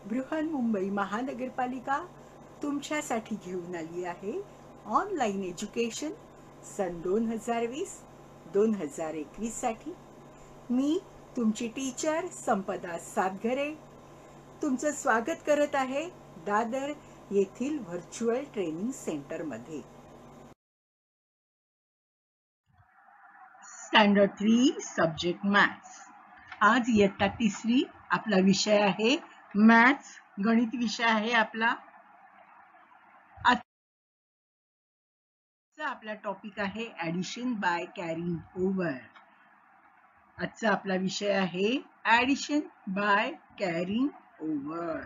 बृहन्मुंबई महानगरपालिका तुमच्यासाठी घेऊन आली आहे ऑनलाईन एज्युकेशन सन 2020-2021 साठी। मी तुमची टीचर संपदा सातघरे तुमचं स्वागत करत आहे दादर येथील व्हर्च्युअल ट्रेनिंग सेंटर मध्ये। Standard 3 subject maths. आज इयत्ता 3री आपला विषय आहे मॅथ्स, गणित विषय आहे आपला। आजचा आपला टॉपिक आहे ऍडिशन बाय कॅरिंग ओव्हर। आजचा आपला विषय आहे addition by carrying over.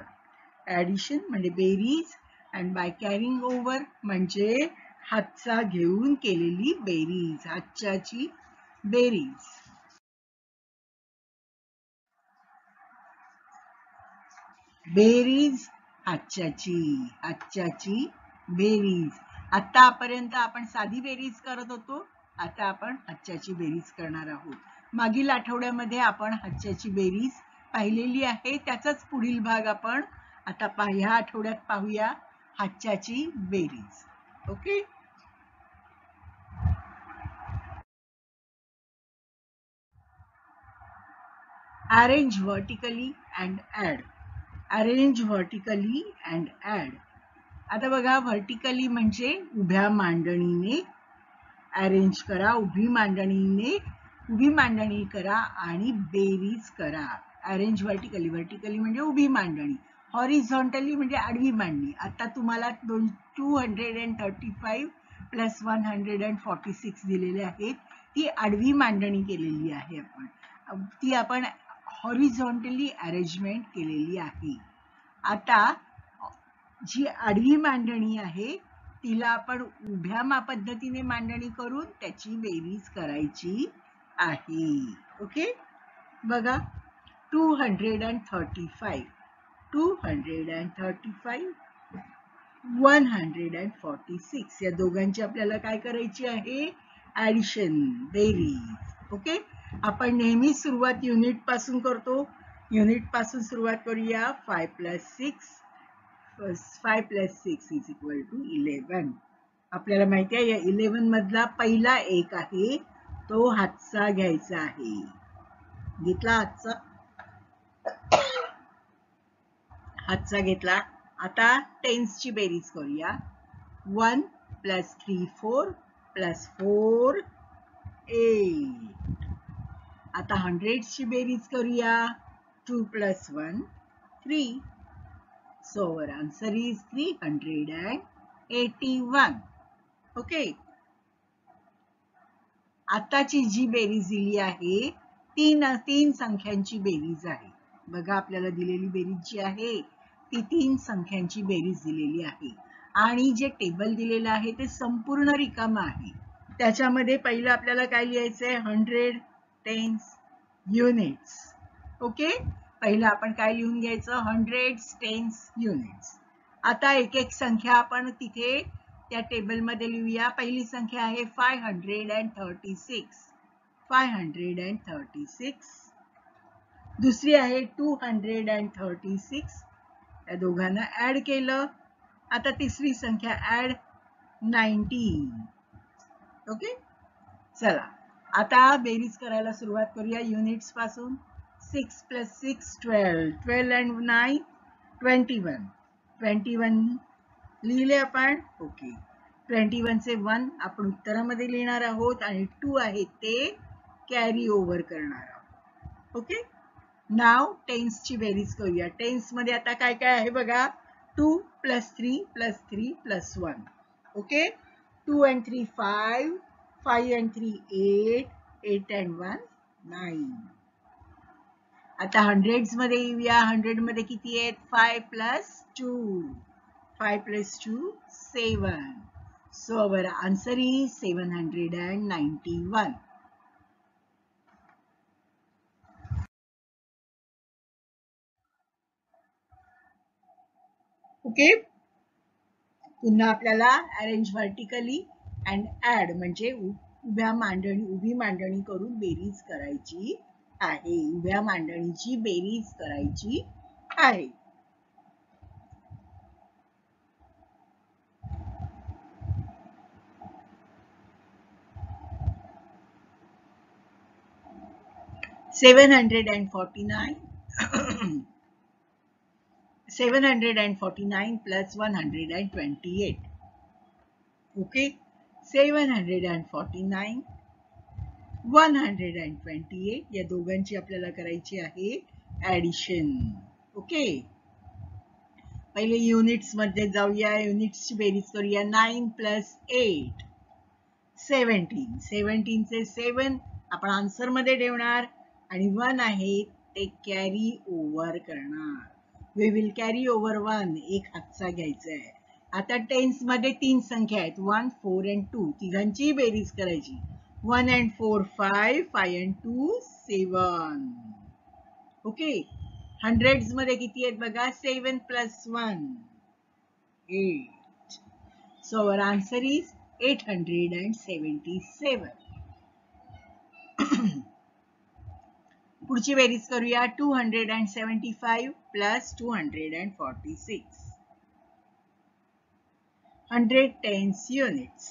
Addition म्हणजे बेरीज आणि बाय कॅरिंग ओव्हर म्हणजे हातचा घेऊन केलेली बेरीज, हातच्याची बेरीज। बेरीज हातच्याची बेरीज। आतापर्यंत आपण साधी बेरीज करत होतो, आता आपण हातच्याची बेरीज करणार आहोत। मागील आठवड्यामध्ये आपण हातच्याची बेरीज पाहिलेली आहे, त्याचाच पुढील भाग आपण आता ह्या आठवड्यात पाहूया, हातच्याची बेरीज। Okay, arrange vertically and add. Arrange vertically and add. आता बघा, व्हर्टिकली म्हणजे उभ्या मांडणीने अरेंज करा, उभी मांडणी करा आणि बेरीज करा। अरेंज व्हर्टिकली, व्हर्टिकली म्हणजे उभी मांडणी, हॉरिझॉन्टली म्हणजे आडवी मांडणी। आता तुम्हाला 235 प्लस 146 दिलेले आहेत, ती आडवी मांडणी केलेली आहे आपण, ती आपण हॉरिझॉन्टली अरेंजमेंट केलेली आहे। आता जी आडवी मांडणी आहे तिला आपण उभ्या पद्धतीने मांडणी करून त्याची बेरीज करायची आहे। ओके, बघा 235 146 या दोघांची आपल्याला काय करायची आहे, ऍडिशन, बेरीज। ओके, आपण नेहमी सुरुवात युनिट पासून करतो, युनिट पासून सुरुवात करूया। 5 + 6 इज इक्वल टू 11। आपल्याला माहिती आहे या 11 मधला पहिला एक आहे तो हातचा घ्यायचा आहे, घेतला हातचा घेतला। आता टेन्सची बेरीज करूया। 1 + 3 4 + 4 8। आता हंड्रेड्सची बेरीज करूया। 2 + 1 3। So our answer is 381. Okay, आताची जी बेरीज दिली आहे तीन संख्यांची बेरीज आहे। बघा, आपल्याला दिलेली बेरीज जी आहे ती 3 संख्यांची बेरीज दिलेली आहे आणि जे टेबल दिलेलं आहे ते संपूर्ण रिकाम आहे। त्याच्यामध्ये पहिलं आपल्याला काय लिहायचंय, 100 टेन्स युनिट्स। ओके, पहिलं आपण काय लिहून घ्यायचं, 100 टेन्स युनिट्स। आता एक एक संख्या आपण तिथे त्या टेबल मध्ये लिहूया। पहिली संख्या आहे 536, दुसरी आहे 236, या दोघांना ऍड केलं। आता तिसरी संख्या ऍड 19। ओके, चला आता बेरीज करायला सुरुवात करूया युनिट्स पासून। 6 + 6 12, 12 and 9 21, 21 लिहिले आपण। ओके, 21 चे 1 आपण उत्तरामध्ये लिहिणार आहोत आणि 2 आहे ते कॅरी ओव्हर करणार आहोत। ओके, नाव टेन्सची बेरीज करूया। टेन्स मध्ये आता काय काय आहे बघा, 2 + 3 + 3 + 1। Okay, 2 and 3 5, 5 and 3 8, 8 and 1 9। आता हंड्रेड्स मध्ये येऊया। 100 मध्ये किती आहेत, 5 + 2, 5 + 2 7। So our answer is 791. Okay, पुन्हा आपल्याला अरेंज व्हर्टिकली अँड ऍड म्हणजे उभी मांडणी करून बेरीज करायची आहे, उभ्या मांडणीची बेरीज करायची आहे। 749 749 plus 128. Okay, 749 128 या दोघांची आपल्याला करायची आहे ऍडिशन. ओके, पहिले युनिट्स मध्ये जाऊया. युनिट्सची बेरीज करूया. 9 प्लस 8 17. 17 चे 7 आपण आन्सर मध्ये ठेवणार आणि 1 आहे ते कॅरी ओव्हर करणार. We will carry over 1. एक हातचा घ्यायचा आहे. आता टेन्स मध्ये तीन संख्या आहेत, 1 4 and 2. तिघांची बेरीज करायची. 1 and 4 5, 5 and 2 7. ओके, हंड्रेड्स मध्ये किती आहेत बघा. 7 plus 1 8. So our answer is 877. पुढची बेरीज करूया. 275 plus 246. 100 tens units.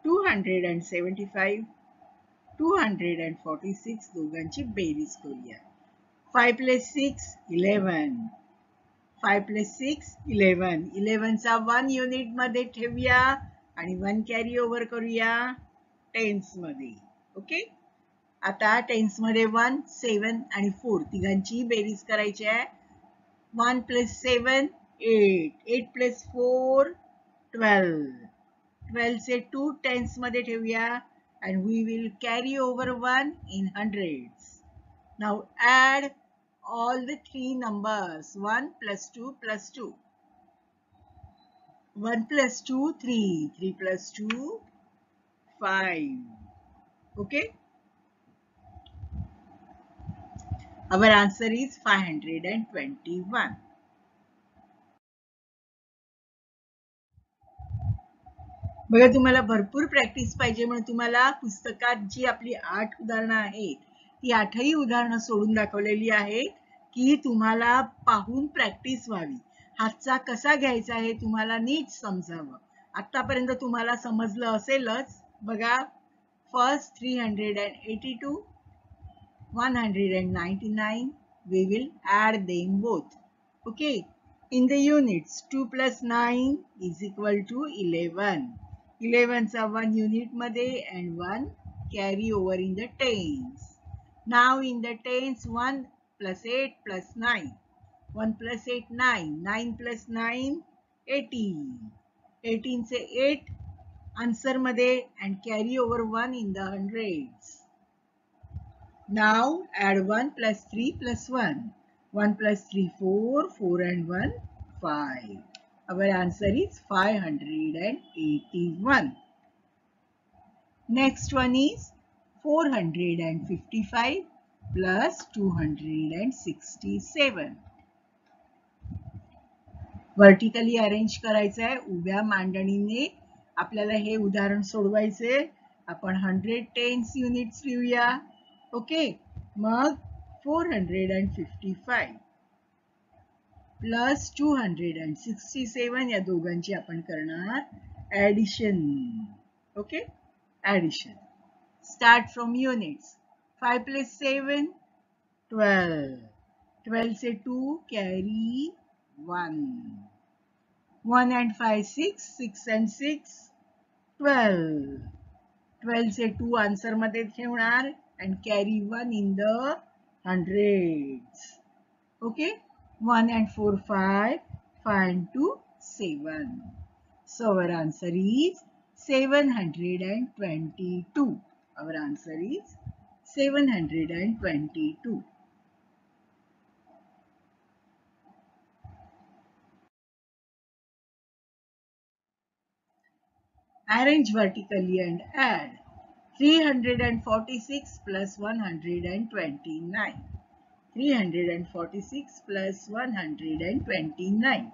275 246 दोघांची बेरीज करूया. 5 plus 6 11. 5 plus 6 11. 11 चा 1 युनिट मध्ये ठेवूया आणि 1 कॅरी ओव्हर करूया टेन्स मध्ये. ओके, आता टेन्स मध्ये 1 7 आणि 4 तिघांची बेरीज करायची आहे. 1 plus 7 8. 8 plus 4 12. 12 चे 2 टेन्स मध्ये ठेवूया and we will carry over 1 in hundreds. Now add all the three numbers. 1 plus 2 plus 2. 1 plus 2 3. 3 plus 2 5. Okay, our answer is 521. बघा, तुम्हाला भरपूर प्रॅक्टिस पाहिजे म्हणून तुम्हाला पुस्तकात जी आपली 8 उदाहरणं आहेत ती 8ही उदाहरणं सोडून दाखवलेली आहेत की तुम्हाला पाहून प्रॅक्टिस व्हावी. हातचा कसा घ्यायचा हे तुम्हाला नीट समजावं. आतापर्यंत तुम्हाला समजलं असेलच. बघा, first 382 199 we will add them both. Okay, in the units 2 plus 9 is equal to 11. 11 चा 1 unit मध्ये and 1 carry over in the tens. Now in the tens 1 plus 8 plus 9. 1 plus 8 9. 9 plus 9 18. 18 चे 8 answer मध्ये and carry over 1 in the hundreds. Now add 1 plus 3 plus 1. 1 plus 3 4. 4 and 1 5. Our answer is 581. Next one is 455 plus 267. Vertically arrange करायचं आहे. उभ्या मांडणीने आपल्याला हे उदाहरण सोडवायचे. आपण 100 tens units लिहूया. ओके, मग 455 प्लस 267 या दोघांची आपण करणार addition. Okay, addition. Start from units. 5 plus 7 12. 12 say 2 carry 1. 1 and 5 6. 6 and 6 12. 12 say 2 answer मध्ये ठेवणार and carry 1 in the hundreds. Okay, 1 and 4 5. 5 and 2 7. So our answer is 722. Our answer is 722. Arrange vertically and add. 346 plus 129. 346 plus 129.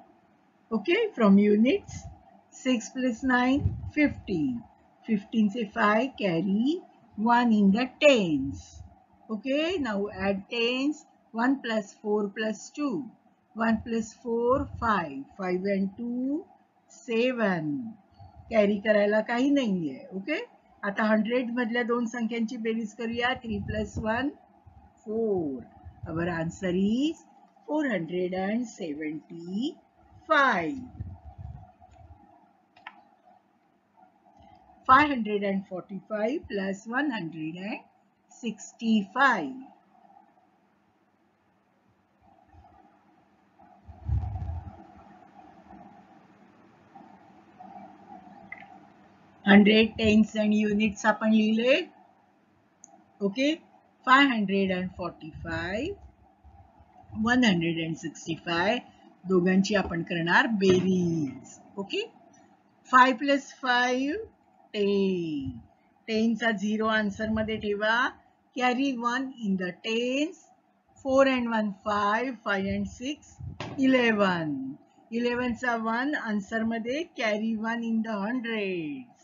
Okay, from units 6 plus 9 15. 15 say 5 carry 1 in the tens. Okay, now add tens. 1 plus 4 plus 2. 1 plus 4 5. 5 and 2 7. Carry करायला काही नाहीये. Okay, आता 100 मधल्या दोन संख्यांची बेरीज करूया. 3 plus 1 4. Our answer is 475. 545 plus 165. 100 tens and units आपण लिहिले. ओके. 545 165 दोघांची आपण करणार बेरीज. ओके. 5 plus 5 10. 10 चा 0 आन्सर मध्ये ठेवा. Carry 1 in the tens. 4 and 1 5, 5 and 6 11. 11 चा 1 आन्सर मध्ये. Carry 1 in the hundreds.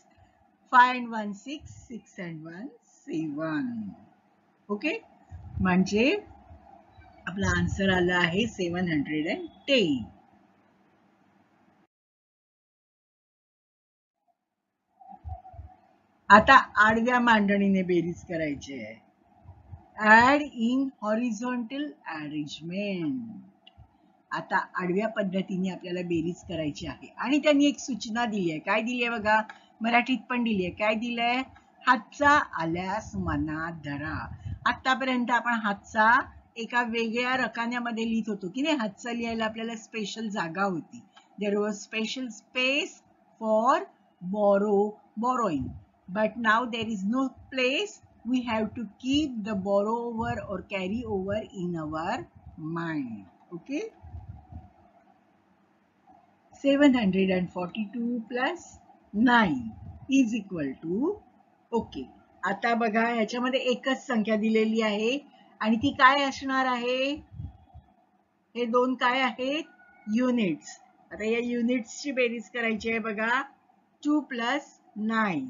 5 and 1 6, 6 and 1 7. Okay. म्हणजे आपला आन्सर आला आहे 710. आता आडव्या मांडणीने बेरीज करायची आहे. Add in horizontal arrangement. आता आडव्या पद्धतीने आपल्याला बेरीज करायची आहे आणि त्यांनी एक सूचना दिली आहे. काय दिली आहे बघा, मराठीत पण दिली आहे. काय दिलंय? हातचा आल्यास मनात धरा. आतापर्यंत आपण हातचा एका वेगळ्या रकान्यामध्ये लिहित होतो की नाही. हातचा लिहायला आपल्याला स्पेशल जागा होती. There was special space for borrowing. But now there is no place. We have to keep the borrow over or carry over in our mind. Okay. 742 plus 9 is equal to. Okay. आता बघा ह्याच्यामध्ये एकच संख्या दिलेली आहे आणि ती काय असणार आहे? हे दोन काय आहेत? युनिट्स. आता या युनिट्सची बेरीज करायची आहे बघा. 2 plus 9.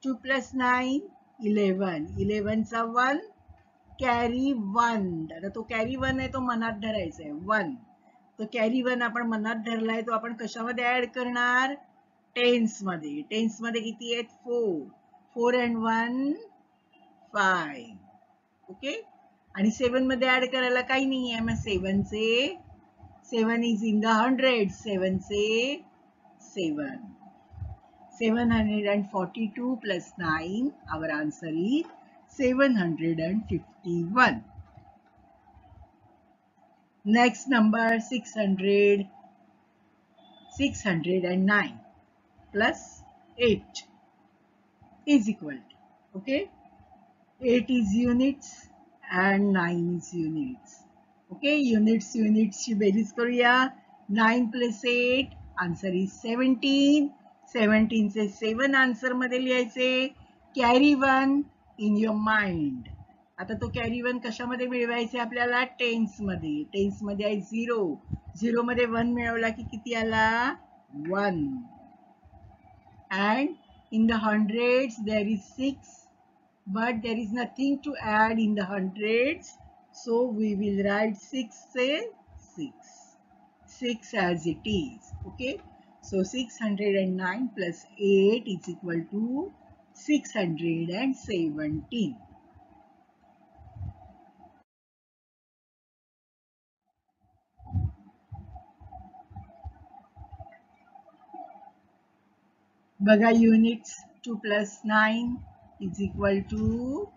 2 plus 9 11. 11 चा 1 कॅरी 1. आता तो कॅरी 1 आहे तो मनात धरायचा आहे. 1. तो कॅरी 1 आपण मनात धरलाय. तो आपण कशामध्ये ऍड करणार? टेन्स मध्ये. टेन्स मध्ये किती आहेत? 4. 4 and 1 5. ओके. आणि 7 मध्ये ऍड करायला काही नाही आहे. मग 7 इज इन द 100. 7 चे 7. 742 plus 9. Our answer is 751. Next number 600. 609 plus 8 is equal to. Okay. 8 is units and 9 is units. Okay. Units ची बेरीज करूया. 9 plus 8 answer is 17. 17 चे 7 आन्सर मध्ये लिहायचे. Carry 1 in your mind. आता तो कॅरी 1 कशामध्ये मिळवायचे आपल्याला? टेन्स मध्ये. टेन्स मध्ये आहे 0. 0 मध्ये 1 मिळवला की किती आला? 1. And in the hundreds there is 6, but there is nothing to add in the hundreds, so we will write 6 say 6. 6 as it is. Okay. So 609 plus 8 is equal to 617. बघा units. 2 plus 9 is equal to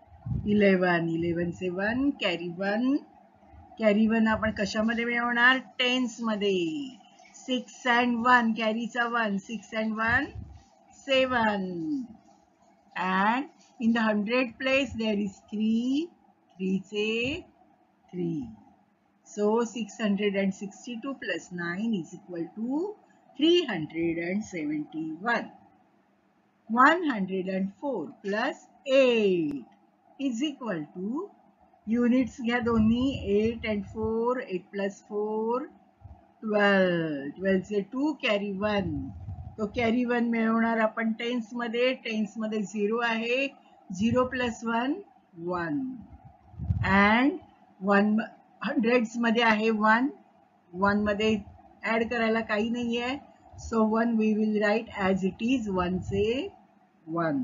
11. 11 say 1 carry 1. Carry 1 आपण कशामध्ये मिळवणार? Tense मध्ये. 6 and 1 कॅरीचा 1. 6 and 1 7. And in the 100 place there is 3. 3 चे 3. So 662 plus 9 is equal to 371. 104 plus 8 is equal to. Units घ्या दोन्ही. 8 and 4. 8 plus 4 12. 12 say 2 carry 1. तो carry 1 मिळवणार आपण टेन्स मध्ये. टेन्स मध्ये 0 आहे. 0 plus 1 1. And 1 हंड्रेड्स मध्ये आहे 1. 1 मध्ये ऍड करायला काही नाहीये. So 1 we will write as it is. 1 से 1.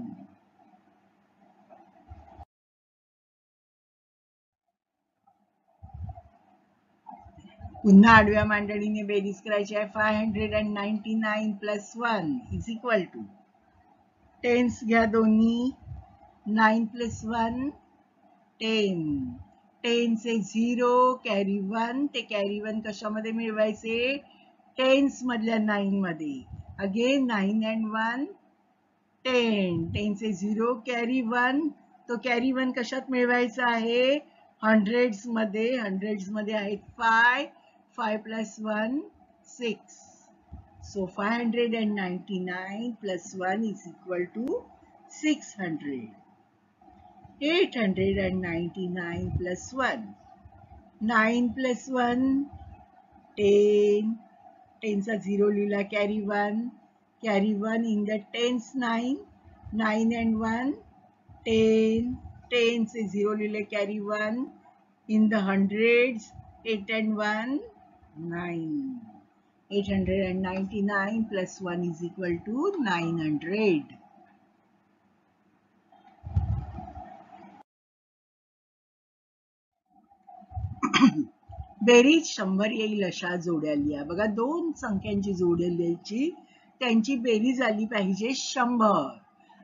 पुन्हा आडव्या मांडणीने बेरीज करायची आहे. 599 plus 1 is equal to, tens घ्या दोन्ही, 9 प्लस 1 10, 10 से 0 कॅरी 1, ते कॅरी 1 कशामध्ये मिळवायचे, टेन्स मधल्या 9 मध्ये. अगेन 9 and 1 10, 10 से 0 कॅरी 1, तो कॅरी 1 कशात मिळवायचा आहे, हंड्रेड्स मध्ये. हंड्रेड्स मध्ये आहेत 5, 5 plus 1 6. So 599 plus 1 is equal to 600. 899 plus 1, 9 plus 1 10, 10 चा 0 लिहिला, carry 1, carry 1 in the tens 9, 9 and 1 10, 10 से 0 लिहिले, carry 1 in the hundreds, 8 and 1 9. 899 plus 1 is equal to 900. बेरीज 100 येईल अशा जोड्या लिहा. बघा, दोन संख्यांची जोड्या लिहायची, त्यांची बेरीज आली पाहिजे 100.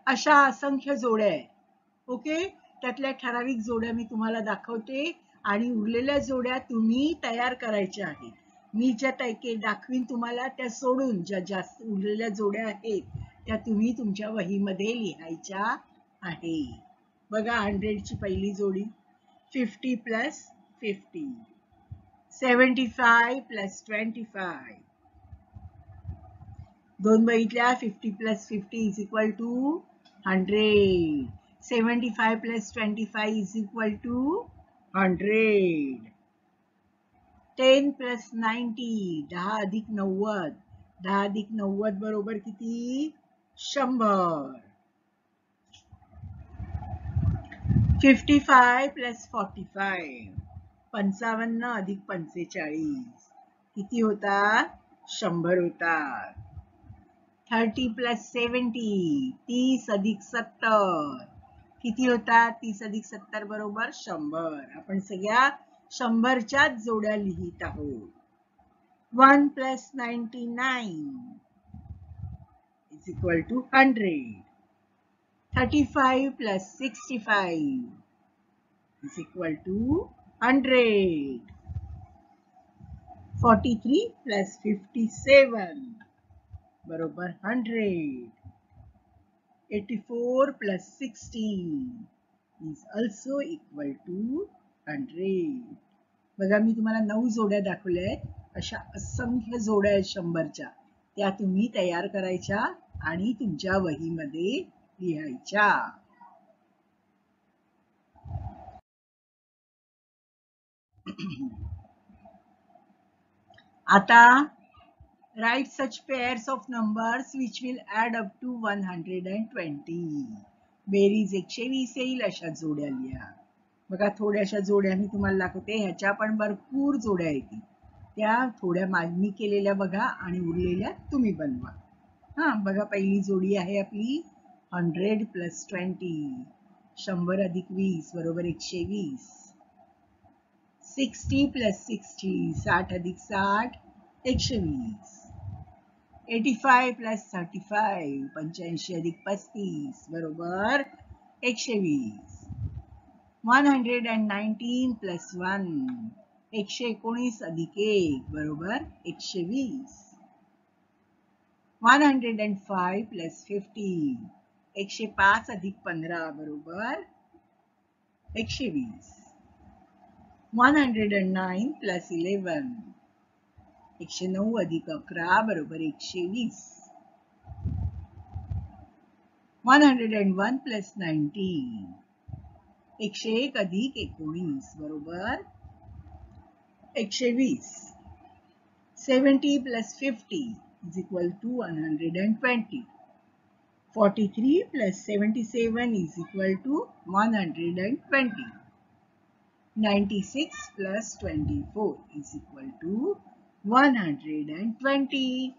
अशा असंख्य जोड्या आहेत. ओके, त्यातल्या ठराविक जोड्या मी तुम्हाला दाखवते आणि उरलेल्या जोड्या तुम्ही तयार करायच्या आहेत. मी ज्या दाखवीन तुम्हाला त्या सोडून ज्या जास्त उरलेल्या जोड्या आहेत त्या तुम्ही तुमच्या वहीमध्ये लिहायच्या आहे. बघा, 100 ची पहिली जोडी, 50 प्लस 50, 75 प्लस 25. दोन बघितल्या, 50 plus 50 is equal to 100. 75 plus 25 is equal to 100. 10 plus 90, 10 अधिक 90, 10 अधिक 90 बरोबर किती, 100. 55 प्लस 45, 55 अधिक 45 किती होतात, 100 होतात. 30 प्लस 70, 30 अधिक 70 किती होतात, 30 अधिक 70 बरोबर 100. आपण सगळ्या 100च्याच जोड्या लिहित आहोत. 1 plus 99 is equal to 100. 35 plus 65 is equal to 100. 43 plus 57 बरोबर 100. 84 plus 16 is also equal to 100. बघा, मी तुम्हाला 9 जोड्या दाखवल्या आहेत. अशा असंख्य जोड्या आहेत 100च्या, त्या तुम्ही तयार करायच्या आणि तुमच्या वहीमध्ये लिहायच्या. आता write such pairs of numbers which will add up to 120. बेरीज 120 येईल अशा जोड्या लिहा. बघा, थोड्याशा जोड्या मी तुम्हाला दाखवते, ह्याच्या पण भरपूर जोड्या येतील. त्या थोड्या मी केलेल्या बघा आणि उरलेल्या तुम्ही बनवा. हा, बघा, पहिली जोडी आहे आपली 100 प्लस 20, 100 अधिक 20 बरोबर 120. 60 प्लस 60, 60 अधिक 60 120. 85 प्लस 35, 85 अधिक 35 बरोबर 120. 119 प्लस 1, 119 अधिक 1 बरोबर 120. 105 प्लस 50, 105 अधिक 15 बरोबर 120. 109 प्लस 11, 109 अधिक 11 बरोबर 120. 101 प्लस 19, 101 अधिक 19 बरोबर 120. 70 plus 50 is equal to 120. 43 plus 77 is equal to 120. 96 plus 24 is equal to 120.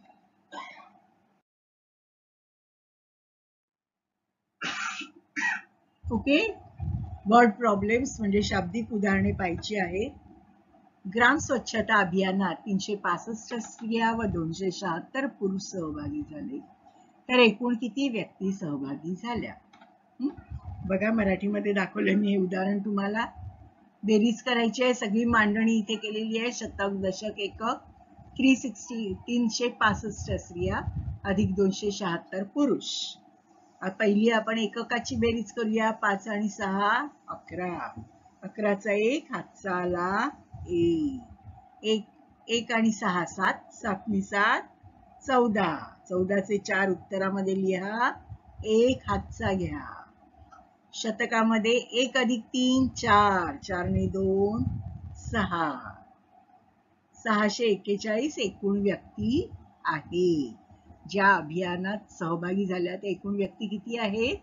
Okay, word problems म्हणजे शाब्दिक उदाहरणे पाहिजे आहेत. ग्राम स्वच्छता अभियानात 365 स्त्रिया व 276 पुरुष सहभागी झाले. तर एकूण किती व्यक्ती सहभागी झाल्या? बघा, मराठीमध्ये दाखवलं मी हे उदाहरण तुम्हाला. बेरीज करायची आहे. सगळी मांडणी इथे केलेली आहे. शतक, दशक, एकक. 365 स्त्रिया अधिक 276 पुरुष. पहिली आपण एककाची बेरीज करूया. 5 आणि 6 11. 11चा 1 हातचा आला 1. 1 आणि 6 7. 7 नी 7 14. 14चे 4 उत्तरामध्ये लिहा. 1 हातचा घ्या. शतकामध्ये 1 अधिक 3 4. 4 ने 2 6. 641 एकूण व्यक्ती आहे. ज्या अभियानात सहभागी झाल्या त्या एकूण व्यक्ती किती आहेत?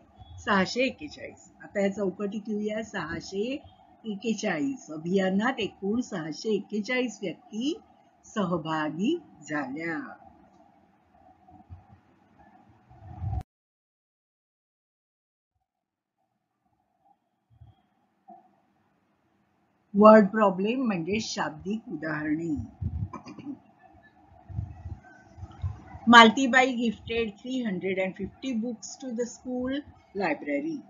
641. आता या चौकटीत लिहूया. 641 अभियानात एकूण 641 व्यक्ती सहभागी झाल्या. वर्ड प्रॉब्लेम म्हणजे शाब्दिक उदाहरणे. Maltibai gifted 350 books to the school library.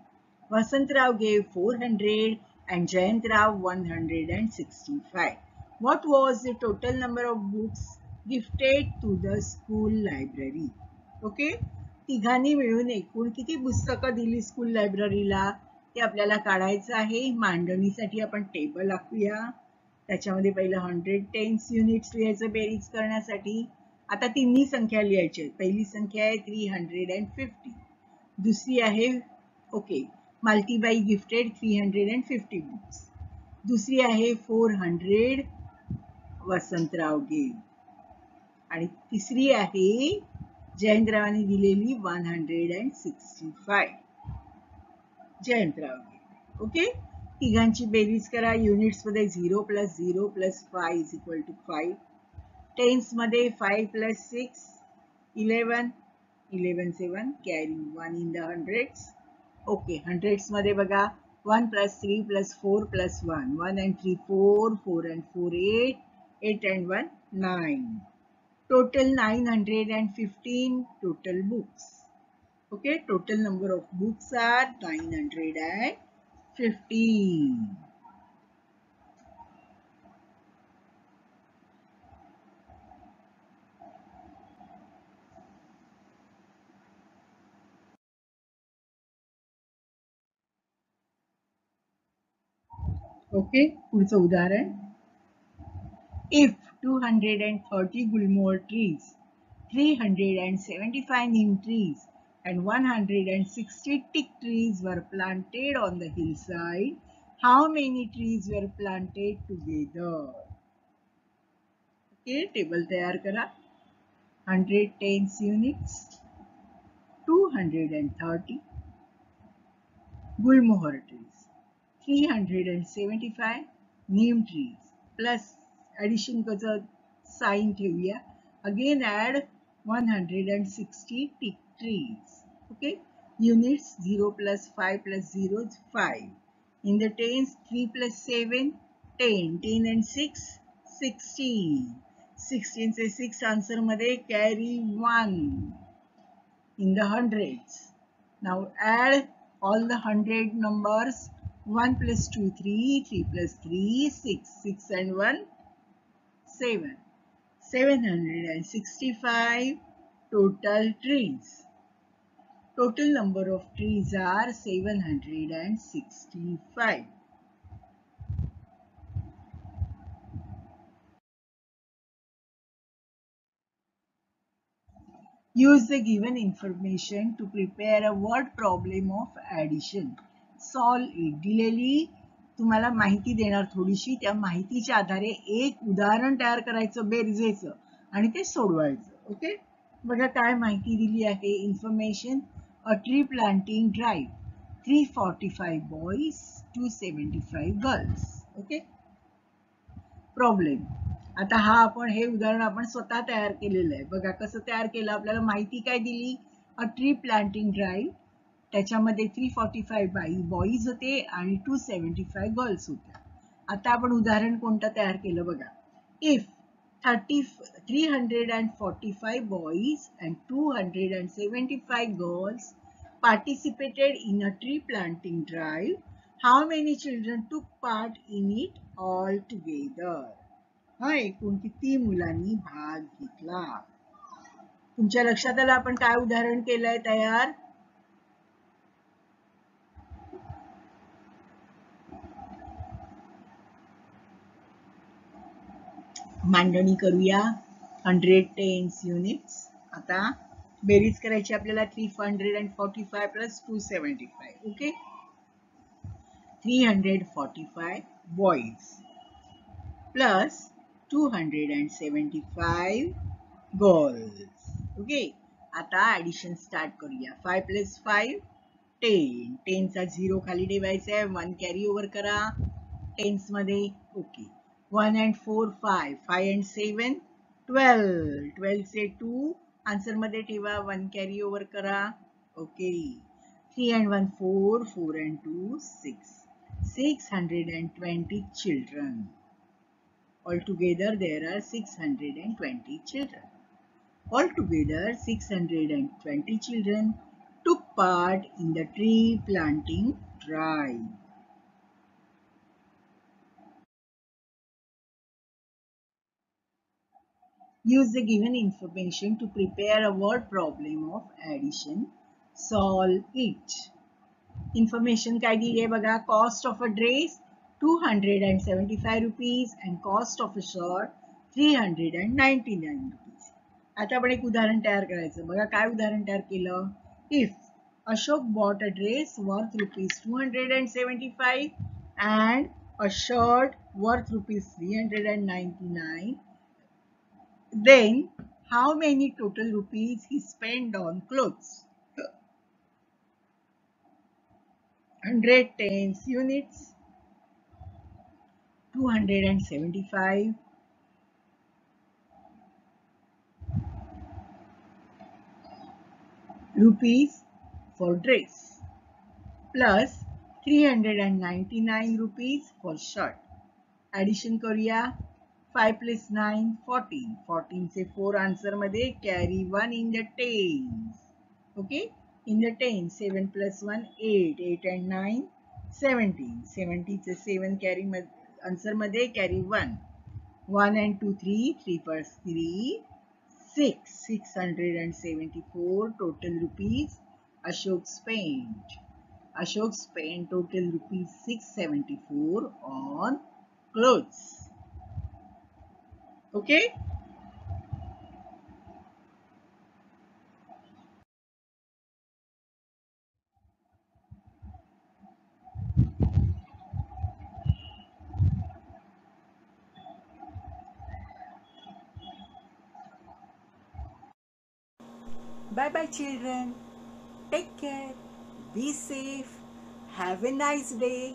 Vasantrao gave 400 and Jayantrao 165. What was the total number of books gifted to the school library? Okay? तिघांनी मिळून एकूण किती पुस्तकं दिली स्कूल लायब्ररीला ते आपल्याला काढायचं आहे. मांडणीसाठी आपण टेबल आखूया. त्याच्यामध्ये पहिलं 110 युनिट्स लिहायचं बेरीज करण्यासाठी. आता तिन्ही संख्या लिहायची आहे. पहिली संख्या आहे 350. दुसरी आहे माल्टीबाई गिफ्टेड 350 बुक्स. दुसरी आहे 400 वसंतराव गेव. आणि तिसरी आहे जयंतरावांनी दिलेली 165 जयंतराव गेव. ओके, तिघांची बेरीज करा. युनिट्स मध्ये 0 + 0 + 5 = 5. टेन्स मध्ये 5 + 6 11. 11 7 carry 1 in the hundreds. Okay, hundreds मध्ये बघा 1 + 3 + 4 + 1. 1 and 3 4. 4 and 4 8. 8 and 1 9. Total 915 total books. Okay, total number of books are 915. Okay, पुढचं उदाहरण. If 230 gulmohar trees, 375 neem trees and 160 teak trees were planted on the hillside, how many trees were planted together? Okay, table तयार करा. 110 units, 230 gulmohar trees, 375 neem trees plus addition कसं sign ठेवूया. Again add 160 teak trees. Okay, units 0 + 5 + 0 is 5. In the tens 3 + 7 10. 10 and 6 16. 16 say 6 answer मध्ये carry 1 in the hundreds. Now add all the 100 numbers. 1 + 2 3. 3 + 3 6. 6 and 1 7. 765 total trees. Total number of trees are 765. Use the given information to prepare a word problem of addition. Solve it. दिलेली तुम्हाला माहिती देणार थोडीशी. त्या माहितीच्या आधारे एक उदाहरण तयार करायचं बेरजेचं आणि ते सोडवायचं. ओके, बघा काय माहिती दिली आहे. Information. A tree planting drive. 345 boys, 275 girls. Okay, problem. आता हे उदाहरण आपण स्वतः तयार केलेलं आहे. बघा कसं तयार केलं. आपल्याला माहिती काय दिली. A tree planting drive. त्याच्यामध्ये 345 बॉईज होते आणि 275 गर्ल्स होत्या. आता आपण उदाहरण कोणतं तयार केलं बघा. If 345 boys and 275 girls participated in a tree planting drive, how many children took part in it all together? हा, एकूण किती मुलांनी भाग घेतला? तुमच्या लक्षात आलं आपण काय उदाहरण केलंय तयार? मांडणी करूया. 100 टेन्स युनिट्स. आता बेरीज करायची आपल्याला. 345 plus 275. Okay, 345 boys plus 275 girls. Okay, आता ऍडिशन स्टार्ट करूया. 5 प्लस 5 10. 10 चा 0 खाली ठेवायचा आहे. 1 कॅरी ओव्हर करा टेन्स मध्ये. Okay, 1 and 4 5. 5 and 7 12. 12 say 2 answer मध्ये ठेवा. 1 कॅरी ओव्हर करा. Okay, 3 and 1 4. 4 and 2 6. 620 children. Altogether there are 620 children. Altogether 620 children took part in the tree planting drive. Use the given information to prepare a word problem of addition. Solve it. Information काय दिली बघा. Cost of a dress 275 rupees and cost of a shirt 399 rupees. आता आपण एक उदाहरण तयार करायचं बघा. काय उदाहरण तयार केलं. If Ashok bought a dress worth rupees 275 and a shirt worth rupees 399, then how many total rupees he spent on clothes? 100 tens units, 275 rupees for dress plus 399 rupees for shirt. Addition करूया. 5 plus 9 14. 14 से 4 answer मध्ये. Carry 1 in the tens. Okay, in the tens. 7 plus 1 8. 8 and 9 17. 70 say 7 carry answer मध्ये. Carry 1. 1 and 2 3. 3 plus 3 6. 674 total rupees Ashok spent. Ashok spent total rupees 674 on clothes. Okay? Bye bye children. Take care. Be safe. Have a nice day.